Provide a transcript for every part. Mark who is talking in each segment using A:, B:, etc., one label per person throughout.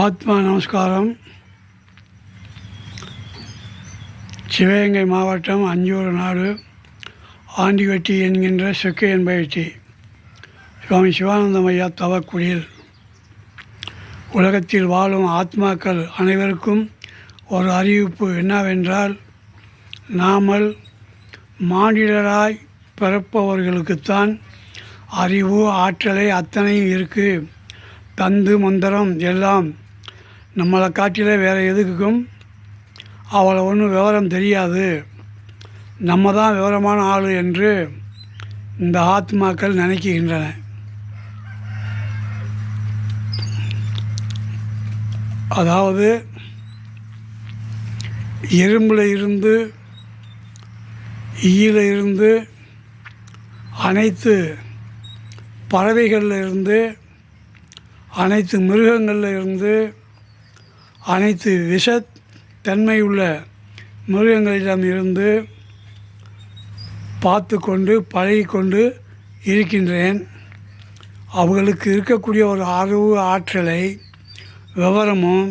A: ஆத்மா நமஸ்காரம். சிவகங்கை மாவட்டம் அஞ்சூர் நாடு ஆண்டிவட்டி என்கின்ற செக்கையன் பயிற்சி சுவாமி சிவானந்தம் ஐயா தவக்குடியில் உலகத்தில் வாழும் ஆத்மாக்கள் அனைவருக்கும் ஒரு அறிவிப்பு என்னவென்றால், நாமல் மானிடராய் பிறப்பவர்களுக்குத்தான் அறிவு ஆற்றலை அத்தனையும் இருக்குது. தந்து மந்திரம் எல்லாம் நம்மளை காட்டில வேறு எதுக்கும் அவளை ஒன்றும் விவரம் தெரியாது, நம்ம தான் விவரமான ஆள் என்று இந்த ஆத்மாக்கள் நினைக்கின்றன. அதாவது எறும்பில் இருந்து ஈயில இருந்து அனைத்து பறவைகளில் இருந்து அனைத்து மிருகங்களில் இருந்து அனைத்து விஷத்தன்மை உள்ள மிருகங்களிடம் இருந்து பார்த்து கொண்டு பழகி கொண்டு இருக்கின்றேன். அவர்களுக்கு இருக்கக்கூடிய ஒரு அறிவு ஆற்றலை விவரமும்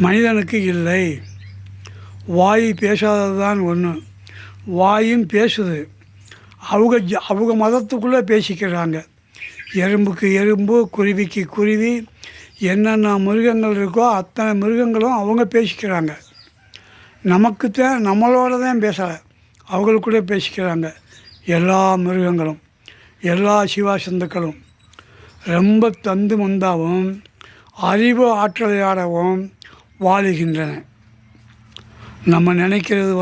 A: மனிதனுக்கு இல்லை. வாய் பேசாதது தான் ஒன்று, வாயும் பேசுது. அவங்க மதத்துக்குள்ளே பேசிக்கிறாங்க. எறும்புக்கு எறும்பு, குருவிக்கு குருவி, என்னென்ன மிருகங்கள் இருக்கோ அத்தனை மிருகங்களும் அவங்க பேசிக்கிறாங்க. நமக்குத்தான் நம்மளோட தான் பேசலை, அவங்களுக்குள்ளே பேசிக்கிறாங்க. எல்லா மிருகங்களும் எல்லா சிவாசந்துக்களும் ரொம்ப தந்து மந்தாவும் அறிவு ஆற்றலையாடவும் வாழுகின்றன. நம்ம நினைக்கிறது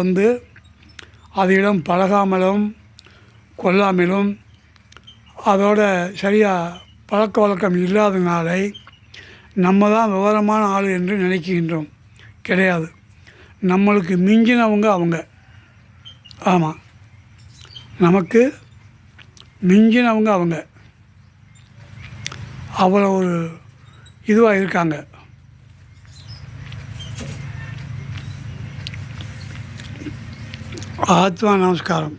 A: அதிடம் பழகாமலும் கொல்லாமலும் அதோட சரியாக பழக்க வழக்கம் இல்லாதனாலே நம்ம தான் விவரமான ஆள் என்று நினைக்கின்றோம். கிடையாது, நம்மளுக்கு மிஞ்சினவங்க அவங்க. ஆமாம், நமக்கு மிஞ்சினவங்க அவங்க. அவ்வளோ ஒரு இதுவாக இருக்காங்க. ஆத்மா நமஸ்காரம்.